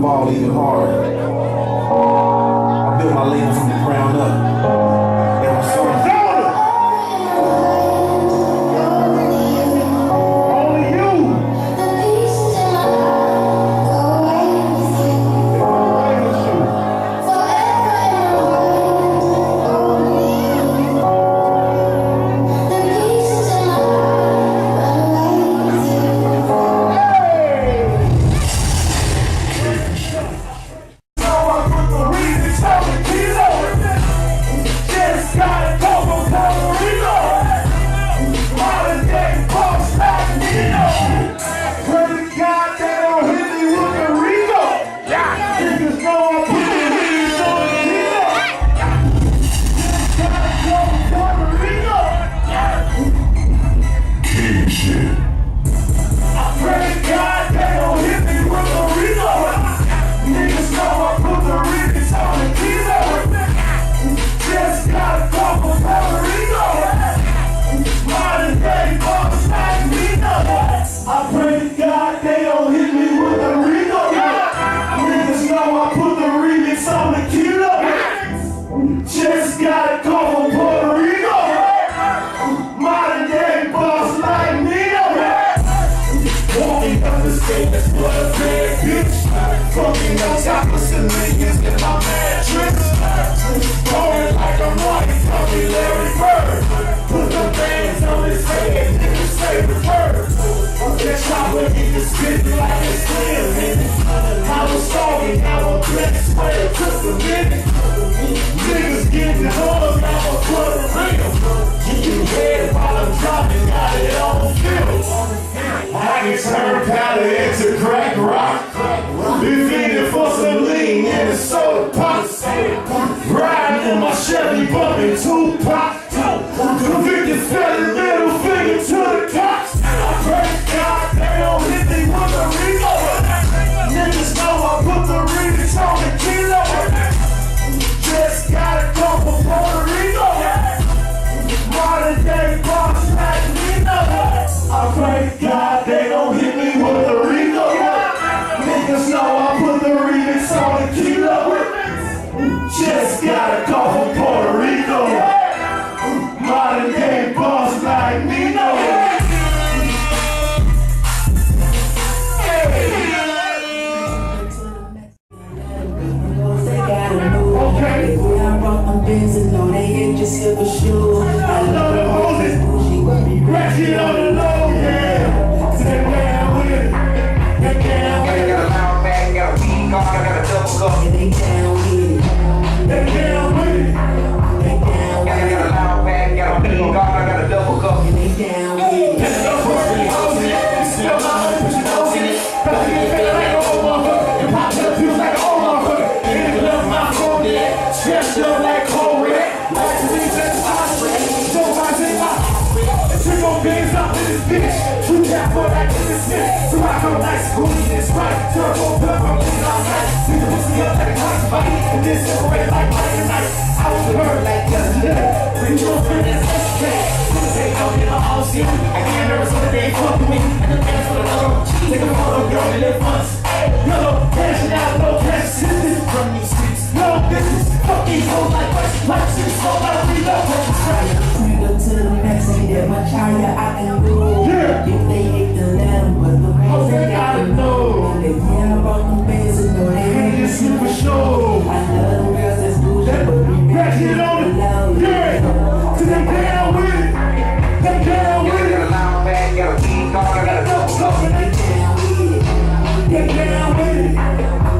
ball even harder. I built my lane from the ground up. Arizona.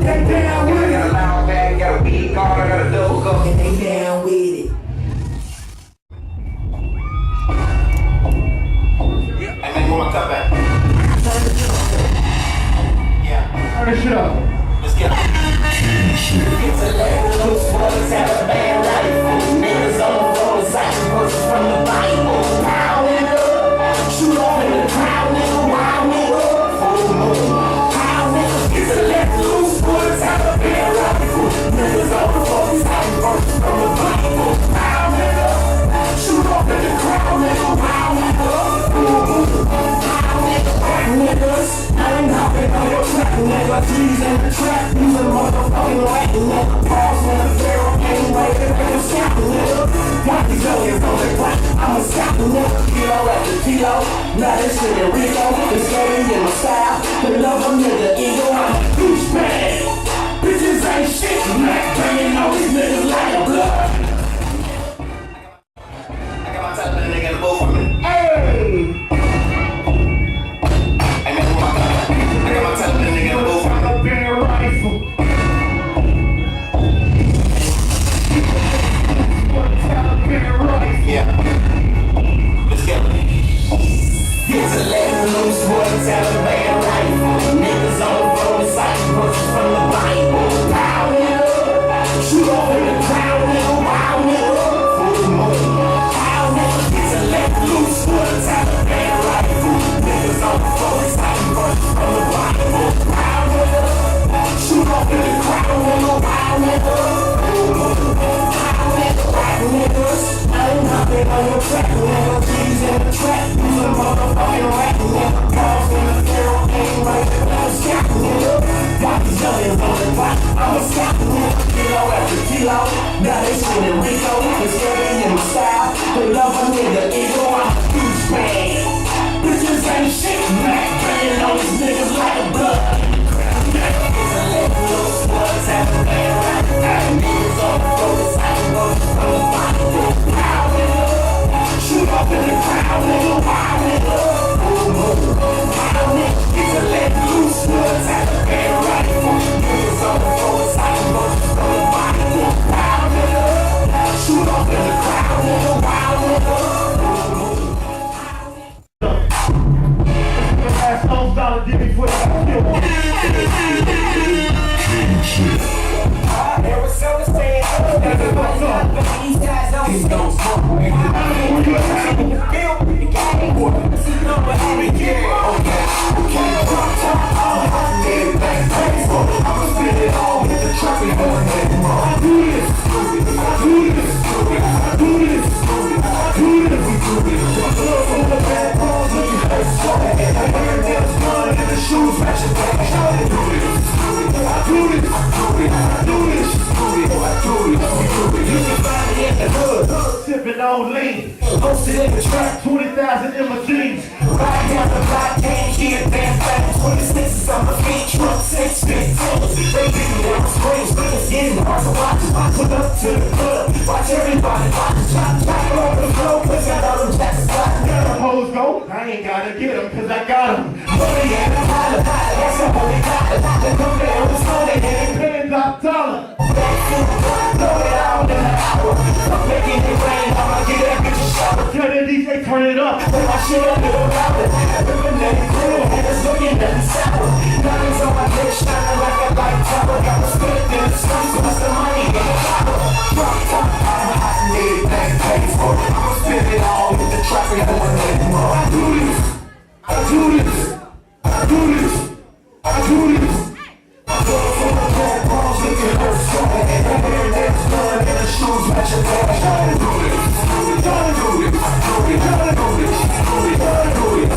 Get down with it. a motherfucking rat, nigga. Pause when the barrel ain't right, I'm scalping, nigga. Got these youngins on the clock, I'm a scalping, nigga. Kilo after kilo, now this nigga Rico. It's getting in my style, the love of nigga ego. I'm a douchebag. Bitches ain't shit, Mac banging all these niggas like a blood. I got my top of the nigga in the boat for me. Hey! I got my top of the nigga in the boat for me. Rifle. Yeah. Let's get it. It's a letting loose for the Taliban rifle. Niggas on the phone reciting verses from the Bible. Pow, nigga. Shoot off in the crowd, nigga. Wow, nigga. Full moon. Pow, nigga. It's a letting loose for the Taliban rifle. Niggas on the phone reciting verses from the Bible. Pow, nigga. Shoot off in the crowd, nigga. Wow, nigga. Full moon. Pow, nigga. Rap niggas. I ain't hopping on your track, nigga. G's in the trap. Who's a motherfucking rat, nigga? Pause when the barrel ain't right, I'm a scalping, nigga. Got these youngins on the clock, I'm a scalping, nigga. Kilo after kilo, now they screaming Rico. It's getting in my style, they love a nigga ego. I'm a huge man. Bitches ain't shit, Mac banging on these niggas like a blood. It's a let loose, what's happening right now? Niggas on the road, it's like a road from the Bible. Pow, nigga. Shoot up in the crowd, nigga. Wow, nigga. Wow, nigga. It's a let loose, what's happening right now? Niggas on the road, it's like a road from the Bible. Pow, nigga. Shoot up in the crowd, nigga. Wow, nigga. Last $1 did me for that kill. Arizona stand up, everybody's up, but these guys don't smoke. I'ma spit it all with the truck and going back. Do this, do this, do this, do this. Look on the bad balls, looking like sweat. I heard there's blood in the shoes, matching back. Do this, do this, do this. You can find me in the hood, sipping on lean. Posted in the trap, 20,000 in my jeans. Ride down the block, can't hear damn back. 26 on my feet, truck 6 feet. They give me down springs, but it's getting hard to watch. I put up to the club, watch everybody watch. Chop over the floor, cause I know them jacks got. Where the hoes go? I ain't gotta get them, cause I got them. Money and a holla, that's a holy dollar. They come there with snow, they ain't paying $1. Blow it out in an hour. I'm making it rain, I'ma get that bitch a shower. Tell that DJ turn it up. Put my shit up, little louder. Rippin' that grill, and it's looking at the sour. Diamonds on my neck, shining like a light tower. Got my spirit in the sun, so what's the money in the power? Drop top, I need everything paid for. I'ma spit it all with the traffic going in. I do this, I do this, I do this, I do this. Looking her sweat, and her hair that's done, and her shoes match your back. Gotta do this, gotta do this, gotta do this, gotta do this, gotta do this,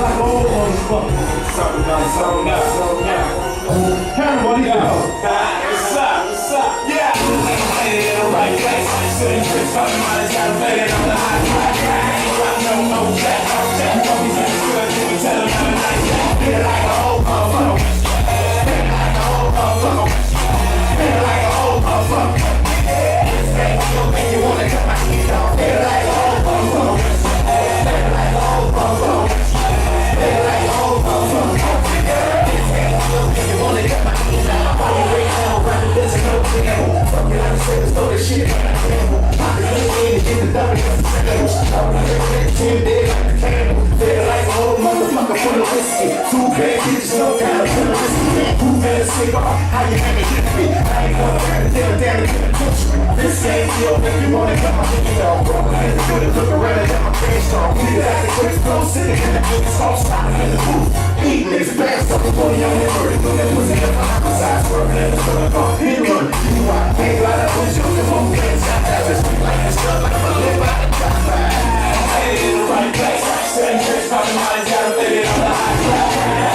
like an old motherfucker. Something done, something now, something now. Hannibal, what do you know? What's up, what's up? Yeah! Played it in the right place. Sitting Chris talking about his got a faded on the high track. No jack, no jack. Always understood, didn't tell him how to nice jack. Feel like an old motherfucker. Feel like an old motherfucker. Feel like an old motherfucker. This ain't gonna make you wanna cut my feet off. Feel like an old motherfucker. Feel like an old motherfucker. Feel like an old motherfucker. This ain't gonna make you wanna cut my feet off. Why you waiting on running this no thing? Fuck it, I'm saying, throw this shit in my hand. I'm in to get the W. Feel like an old motherfucker full of whiskey. 2 bad bitches, no kind of whiskey. Who had a cigar? How you had to hit me? I ain't gonna turn it down to the country. This ain't your make you wanna cut my dick off, bro. I had to do it, look around and got my face on. We like the quick flow, sitting in the biggest all stopping in the booth. Eating niggas fast, something for your memory. That pussy in my homicide, swerving in the stomach off. Hit run, you out, ain't like that push you the phone, can't stop that bitch. Like that stuff, like I'm a live out the drive-by. I ain't in the right place. Sitting Chris talking about his got a faded on the high track.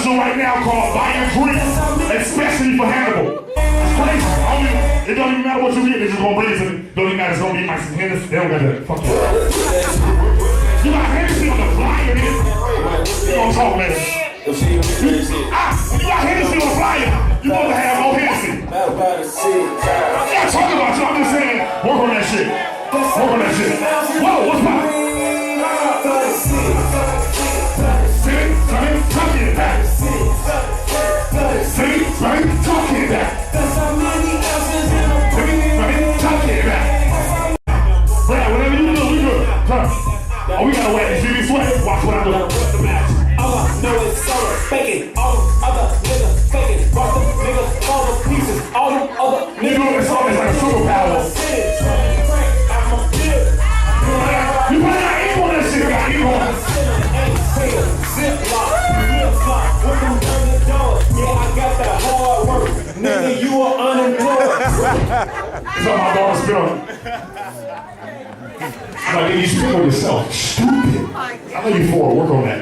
Right now called buying drinks, especially for Hannibal. It's crazy. It don't even matter what you get, they're just gonna bring it to me. Don't even matter, it's gonna be like some Hennessy. They don't got that. Fuck you. You got Hennessy on the flyer, nigga. You gonna talk, man. You got Hennessy on the flyer. You supposed to have no Hennessy. I'm not talking about you, I'm just saying, work on that shit. Work on that shit. Whoa, what's up? Talking about. See, right? Talking about. That's how many ounces in a right? Talking about. Brad, whatever you do, we good. Come. Oh, we gotta wait. See me sweat? Watch what I do. All I know is soda, bacon. All them other niggas faking. Brought them niggas all the pieces. All them other niggas. It's always like a superpower. You might not eat on that shit, guy. Eat on it. Nigga, you are unemployed. That's how my daughter spell. I'm like, you spit on yourself. Stupid. I know you for it. Work on that.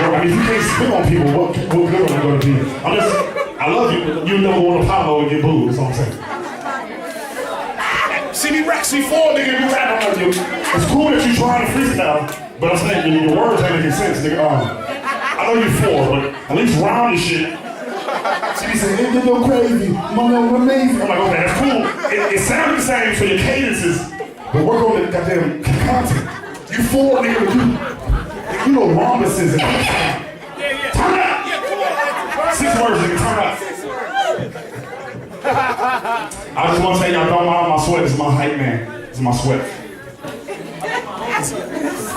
Work. If you can't spit on people, what good are you going to be? I love you. You never want to follow and get booed. That's all I'm saying. See me rack C4, nigga. You rap on you. It's cool that you trying to freestyle, but I'm saying your words ain't making sense, nigga. I know you're for, but at least round this shit. See, he said, it go crazy, mama, amazing. I'm like, okay, that's cool. It sounds the same for your cadences, but work on the goddamn content. You four, nigga, you know rhombuses and turn up! 6 words, nigga, turn up. I just want to say, y'all don't mind my sweat. This is my hype man. This is my sweat.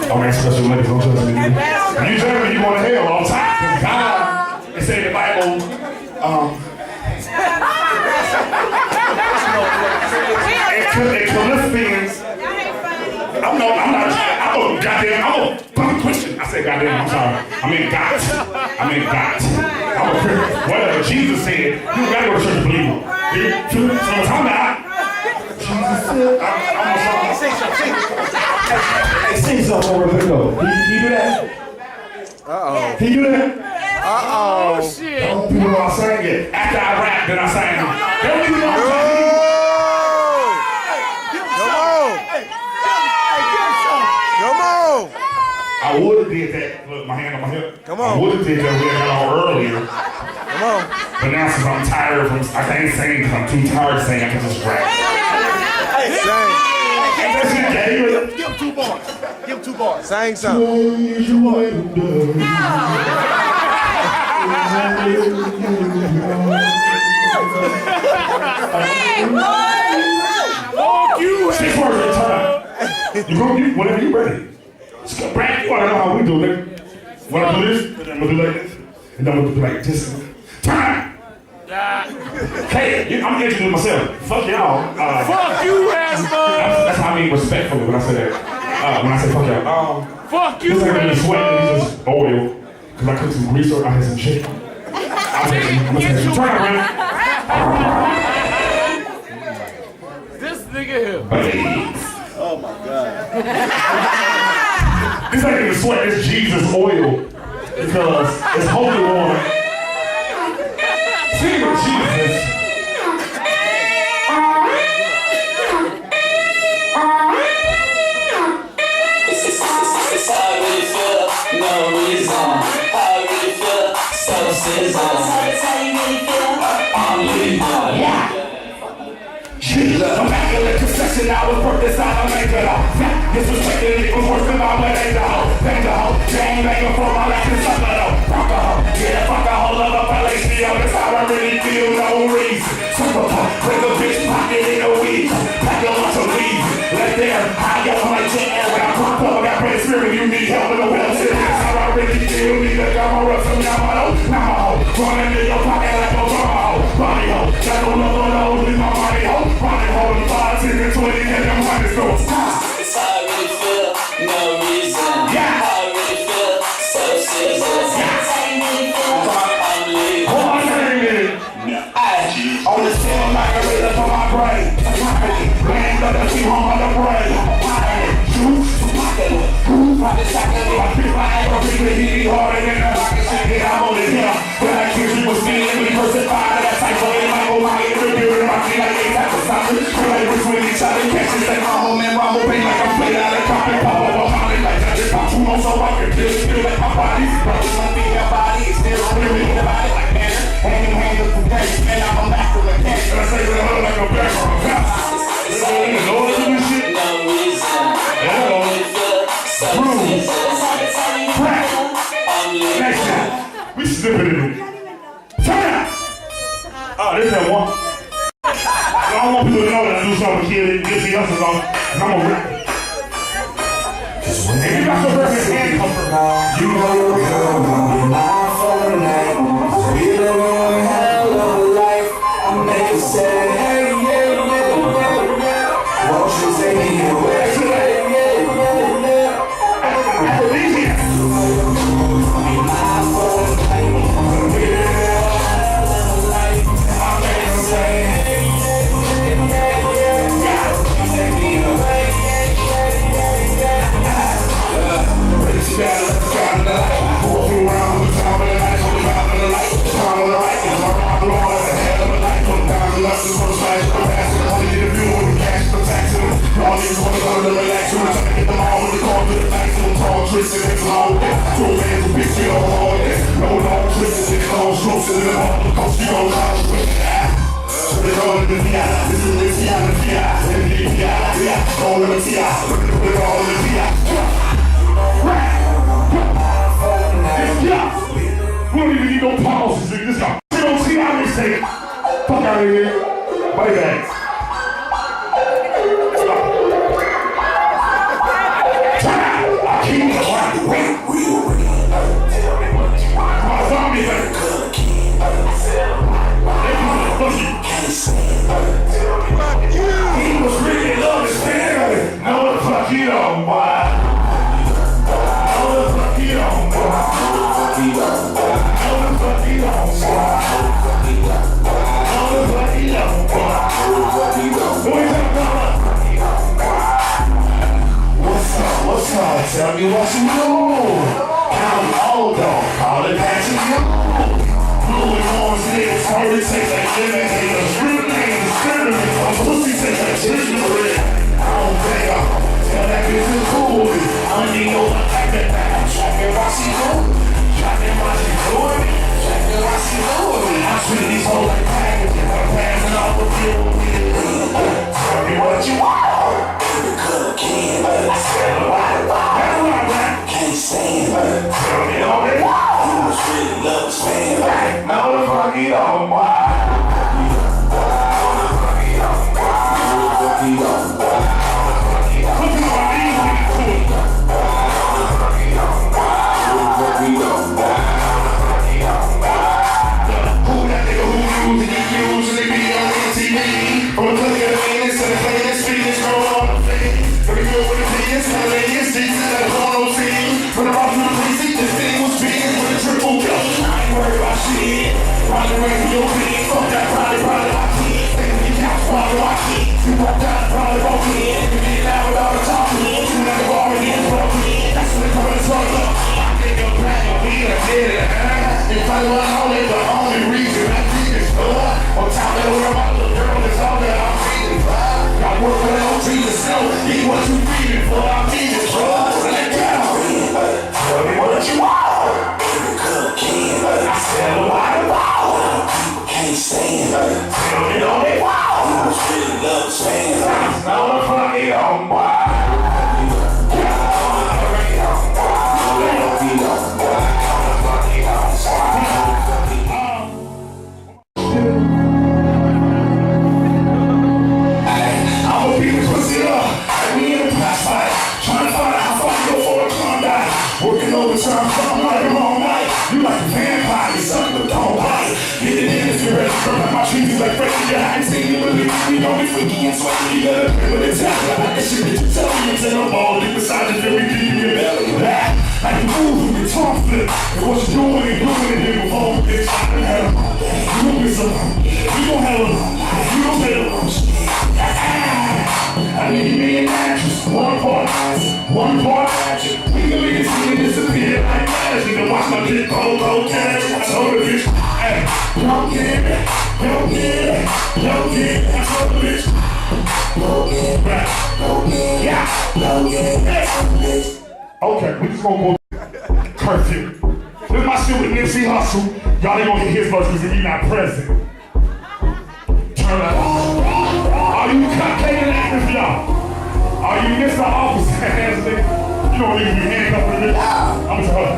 Don't make special ladies, don't trust me. When you tell me you going to hell all the time, because God, it said in the Bible, in Philippians, I'm a Christian. I said goddamn, I'm sorry. I mean God. I'm a Christian. Whatever Jesus said, you gotta go to church to believe him. So I'm talking about, Jesus said, I'm sorry. Hey, sing something over there. Can you do that? Uh-oh. Can you do that? Uh-oh. Shit. Don't people know I sang it. After I rap, then I sang it. Don't even know I'm saying it. Come on. I would have did that. Look, my hand on my hip. Come on. I would have did that. We had got on earlier. Come on. But now since I'm tired from, I can't sing because I'm too tired to sing, I can just rap. Sing. That shit gay. Give him 2 bars. Give him 2 bars. Sing something. 2 bars. Fuck you, 6 words at a time. You go, whenever you ready. Brad, you wanna know how we do it. Wanna do this, and then we'll do like this, and then we'll do like this. Time! Hey, I'm introducing myself. Fuck y'all. Fuck you, asshole. That's how I mean respectfully when I say that. When I say fuck y'all. Fuck you, This ain't really asshole. sweating, it's just oil. Cause I cooked some grease or I had some chicken. I'm gonna take some turn around. This nigga here. Oh my God. This ain't even sweat, it's Jesus oil. Because it's holy water. See what Jesus. It's how I really feel, no reason. How I really feel, so season. That's how you really feel. I'm leaving. Yeah. I'm back in the concession, I was worth this out, I made it all. Disrespected, it was worse than my way, the hoe. Bang the hoe, gang banging for my life, and suck it up. Fuck a hoe, yeah, fuck a whole lot of Palacio. That's how I really feel, no reason. Suck a hoe, break a bitch pocket in a week. Pack a lunch of leave. Left there, high up on my jet air. When I pop up, I got great spirit, you need help in the wheelchair. That's how I really feel, need a gum or some now I hoe. Running in your pocket like a bum hoe. Body hoe, got no nose in my body hoe. Body hoe, 5, 10, and 20, and them hundreds go. It's how I really feel, no reason. Yeah. How I really feel, so season. That's how you really feel. I'm leaving. Hold on a minute. On the ceiling, margarita for my brain. Land of the sea, home of the brain. Pocket chocolate. I feel my ankle really hit harder than a rocket shit. I'm on it here. When I kiss you with me, let me crucify that type of in my whole body. Every period of my feet, like they type of something. Play between each other, catches that rumble, man, rumble, bang like I'm playing out of cop and pop over Holly like that. Just pop 2 more so I can feel like my body. Brothers must be your body. Still really the body like Banner. Hand in hand with the day. And I'm back from the cash. And I say that I like a back on a cop. You know what you shit? No reason. How I really feel, so season. Crack. I'm leaving. Next time. We snipping it. Turn out. Oh, this that one. I don't want people to know that I do something with kids. Get the youngsters on. And I'm gonna rap. And you got your record hand comfort. You know you're coming out for the night. We live in a hell of a life. I make it say, hey, yeah, yeah, yeah, yeah. Won't you take me away? Yeah, yeah, yeah, yeah. I believe you. You know you're coming out for the night. We live in a hell of a life. I make it say, hey, yeah, yeah, yeah, yeah. Won't you take me away? Yeah, yeah, yeah, yeah. You gotta let the time of the light. Walking around with the time of the night. On the time of the light. The time of the light. And I'm rocking on at the head of the light. From the time of the left to the first light. I'm passing. Only get a view when we cash the taxing. Y'all niggas wanna go to relax. We're trying to get them all with the car to the night. So I'm tall, twisted, and long. Two hands with bitch, you don't hold it. No long twisted, and long strokes. And then all the coast, you don't hold it. So they're all in the VI. This is the VI, the VI. And the VI. All in the VI. They're all in the VI. We don't even need no pauses, nigga. This guy. You don't see how we say. Fuck out of here. Bye, guys. I keep the right way. My zombie like he was really loving family. No the fuck you don't, boy. No the fuck you don't, boy. What's up? Tell me what you know. I'm old dog, call it passion. Blue and orange niggas, hardly take that shit and take a strip name, discriminate. A pussy take that shit and red. I don't think I'll tell that bitch it's cool. I don't need no like that. Tracking while she going. Tracking while she doing it. Tracking while she doing it. treat these hoes like packages. I'm passing off a few. Tell me what you want. Cooking. I said a lot. Can't stand. Tell me all they want. You was really love stand. No, the fuck you don't want. If I want only the only reason I did this on top of the my little girl is all that I'm feeling for. I work for LG to sell, eat what you feeding for. I'm feeding for. Let go. Tell me what you want. Cooking. I said a lot about. Can't stand. Tell me all they want. You was really love stand. No, the fuck you don't want. Overtime from like all night. You like a vampire, you suck but don't bite. Get it in if you're ready to burn my trees like fresh in your eyes. Ain't you really we don't be freaky and sweaty. You gotta pay with the top. Like that shit that you tell me until I'm all deep inside your very deep in your belly. Like the move with your tongue flip. And what you doing and doing it here before bitch. I done had a you gon' get some. You gon' have a you gon' get a I need me an actress, one part action. We can make it see me disappear like magic. And watch my dick go cash. I told the bitch, hey, don't get it. I told the bitch, okay, we just gonna go curfew. This is my shit with Nipsey Hussle. Y'all ain't gonna get his verse because he's not present. Turn up. Are you cupcaking actors, y'all? Are you Mr. Officer? You don't need to be handcuffed with this. I'm sorry.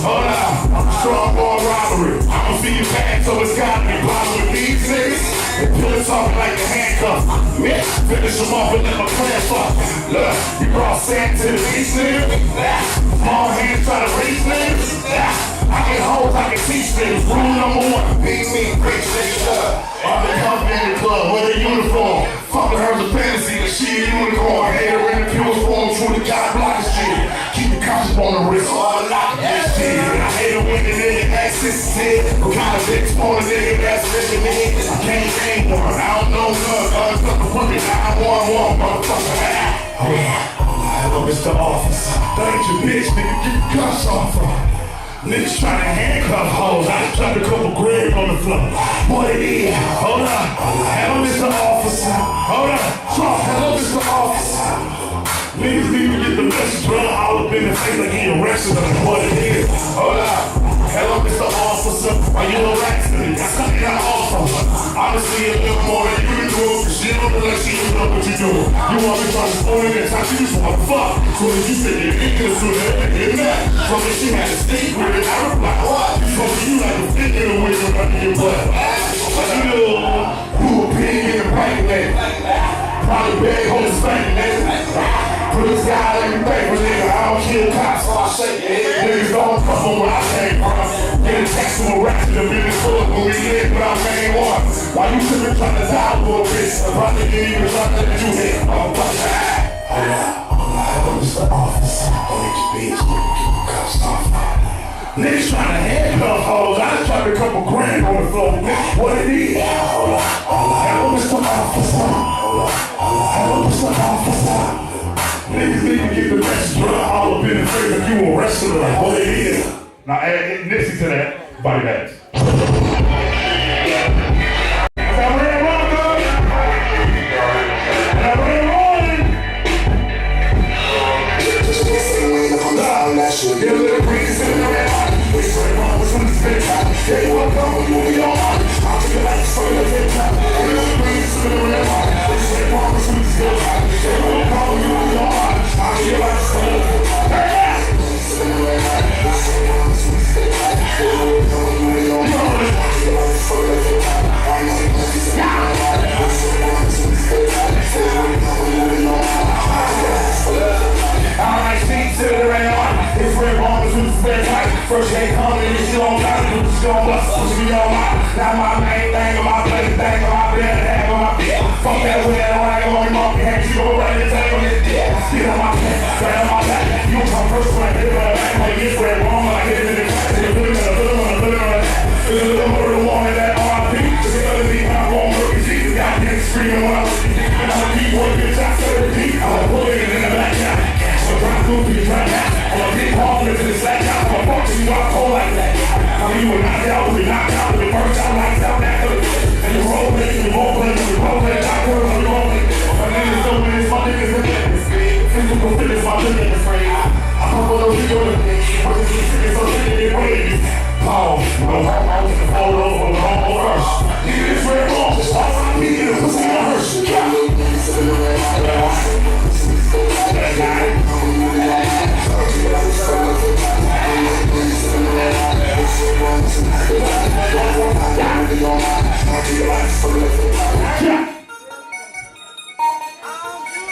Hold on. I'm strong boy robbery. I don't see you back, so it's got me blind with these niggas. They pull it off like a handcuff. Finish them off and let my plan fuck. Look, you brought sand to the beach, nigga. Small hands try to reach niggas. I get hoes, I can teach niggas. Rule number one, be me, preach niggas. I've been humping in the club with a uniform. Fucking her a fantasy, that she a unicorn. Hater in the pure form, through the God block the street. Keep the conscious on the wrist, so I lock this shit. I hate a winning nigga, that's his shit. What kind of bitch for a nigga that's living in? I can't name one, I don't know none. Unfucking women, 911, motherfucker. Hello, Mr. Officer. Thank you, bitch, nigga, get the guns off her. Niggas trying to handcuff hoes. I just dropped a couple grams on the floor. What it is? Hold up. Hello, Mr. Officer. Hold up. Hello, Mr. Officer. Niggas need to get the message, bro. All up in the face like he arrested them. What it is? Hold up. Hello, Mr. Officer. Are you harassing me? That's something I offer. Honestly, a little more than you can do. Cause she don't look like she can know what you do. You want me trying to phone in that time, she just wanna fuck. So when you said you're ridiculous with her, and that. So then she had to stick with it. I was like, what? So you like a stick in the window under your butt. What you do? Who a pig in the bank, nigga? Probably big on the spank, nigga. Put this guy in the paper, nigga. I don't kill cops, so I shake your head. Niggas don't come from where I came from. Get a text from a rat to the business full when we live, but I'm main one. Why you tripping trying to die, little bitch? The brother didn't even try to let you hit. Oh, fuck that. Hello, Mr. Officer. Bitch, bitch, nigga, keep the cuffs off. Niggas trying to handcuff hoes. I just dropped a couple grand on the floor. What it is? Hello, Mr. Officer. Hello, Mr. Officer. Niggas need to get the message, bro. All up in the face like you arrested her. Like, what it is? Now add Nipsey to that. Body bags. That shit. Get a little breeze in the red. We straight on with some spit. on my main thing, on my place thing, on my bed, hang on my bed. Fuck that way, I don't hang on my monkey head. She gon' run this thing on this dick. Get on my pants, straight on my back. You come first when I hit it on the back. When you get spread wrong, when I hit it in the crack. You put it on that. There's a little murder one in that RIP. Just another beat, I'm gon' murder Jesus. Goddamn screaming when I was and I'm a deep boy, bitch, I Celeburtee. I'm a bullet in the back now. I'm a drive through to the track now. I'm a big hard to the slack now. I'm a fuck you out cold like that. I mean, you were knocked out, we knocked out, we burnt out, lights out, that good. And you role play, I curve on the role play. My name is open, it's my niggas in the physical fitness, my niggas afraid. I come for those people in the but this is so shit in their ways. Pause, no homo, photo, homo first. Nigga, this red ball, all I need is a pussy in a hearse.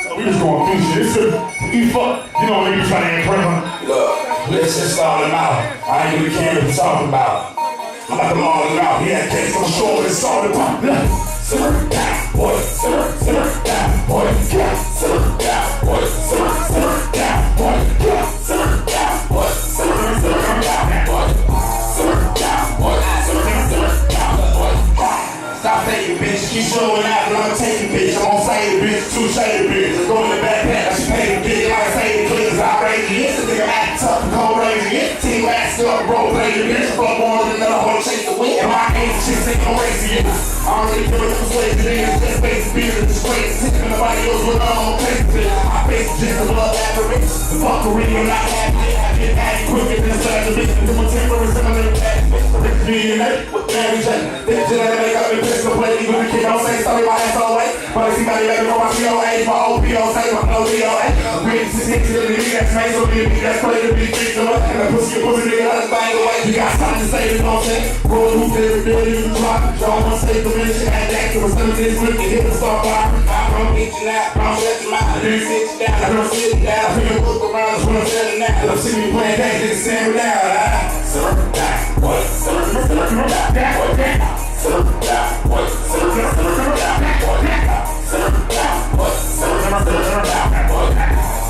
So we just going through shit. It's a fuck. You know when you try to impress her. Look, let's just start him out. I ain't really care what you're talking about. I'm about to maul him out. He had cakes on shore, it's all about. Simmer down, boy. Simmer down, boy. Simmer down, boy. Simmer down, boy. Simmer down, boy. Simmer down, boy. Simmer down, boy. Simmer down, boy. Stop taking bitch, keep showing out, but I'm taking bitch. I'm gon' say the bitch, two shady bitch. Go in the backpack, I should pay the bitch. Like I say, the cleaners outrageous. This nigga act tough and cold raging. Team ass up, bro, play the bitch. Fuck more than another hoe, chase the win. And my ace shit ain't no racing. I don't really care what the persuasion is. Just face beer, disgrace. Tipping nobody else with my own face. I face just a blood average. The fuckery, I'm not happy. I get happy quicker than such a bitch. The contemporary similar to that. Millionaire with Mary Jane. This shit that make up in pistol play. Even the kid don't say sorry, my ass all way. But I see my nigga from my COA, my OPO, say my ODOA. Ready to stick to the nigga that's made so big, that's play the big victim. And I pussy nigga, I just bang away. You got time to say it, you know what I'm saying? Roll the hoop, every day, you can drop. Y'all wanna say the mission, add that to a son of this wicked, hit the star fire. I'm reaching out, I'm shutting my eyes. Then sit down, I'm sitting down. Bring a book around, that's when I'm shutting out. Love see me playing games, nigga, stand me down. Simmer down, boy. Simmer down, boy. Simmer down, boy. Simmer down, boy. Simmer down, boy. Simmer down, boy.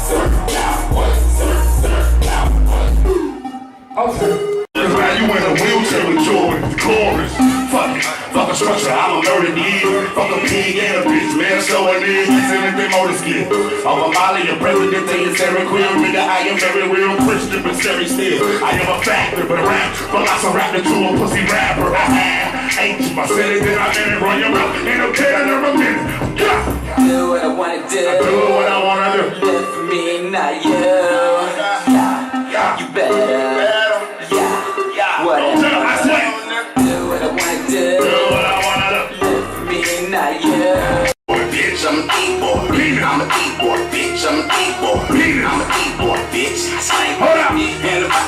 Simmer down, boy. Simmer down, boy. Okay. Now you in a wheelchair with Jordan, the chorus. Fuck a structure, I'm a murder nigga. Fuck a pig and a bitch, man, so it is. He's anything motor skill. I'm a Molly, a president, they is every queer. Nigga, I am very real Christian, but scary still. I am a factor, but a rap, but I surrounded to a pussy rapper. Ain't my city, then I let it run your mouth. Ain't no care, never been. Do what I wanna do. I do what I wanna do. Live for me, not you. Yeah, you better. Whatever. I swear. Do what I wanna do. Do what I wanna do. Live for me, not you. Bitch, I'm an E-boy. I'm an E-boy. Bitch, I'm an E-boy. I'm an E-boy. Bitch, I slang. Hold up.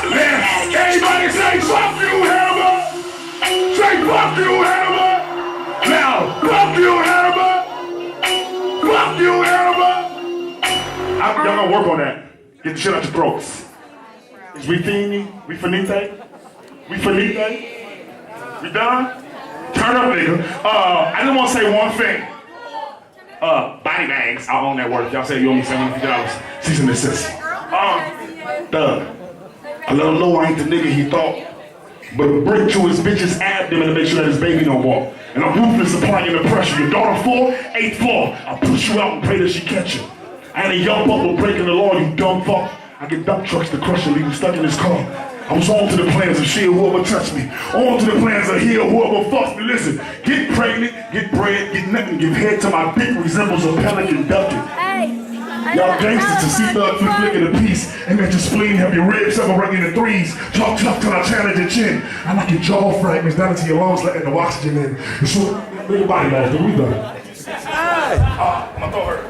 Man, everybody say fuck you, Hannibal. Say fuck you, Hannibal. Now, fuck you, Hannibal. Fuck you, Hannibal. Y'all gonna work on that. Get the shit out your throats. Is we finite? We finite? We finite? We done? Turn up, nigga. I just want to say one thing. Body bags. I own that word. Y'all say you owe me $750. Cease and desist. Doug. I let him know I ain't the nigga he thought. But a brick to his bitch's abdomen to make sure that his baby don't walk. And I'm ruthless applying the pressure. Your daughter 4, 8th floor. I'll push you out and pray that she catch you. I ain't a young buck breaking the law, you dumb fuck. I get dump trucks to crush and leave him stuck in his car. I was on to the plans of shit, whoever touched me. On to the plans of heal, whoever fucks me. Listen, get pregnant, get bread, get nothing, give head to my dick resembles a pelican ducking. Y'all gangsters to see thug flicking a piece and let your spleen have your ribs separating into threes. Talk tough till I challenge your chin. I like your jaw fragments down into your lungs, letting the oxygen in. And so, look your body bags, we done. My throat hurt.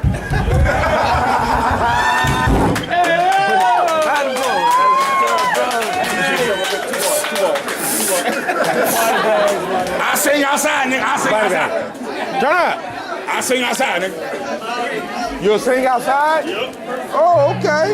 I sing outside, nigga. I sing outside. Turn up. I sing outside, nigga. You'll sing outside? Yep. Oh, okay.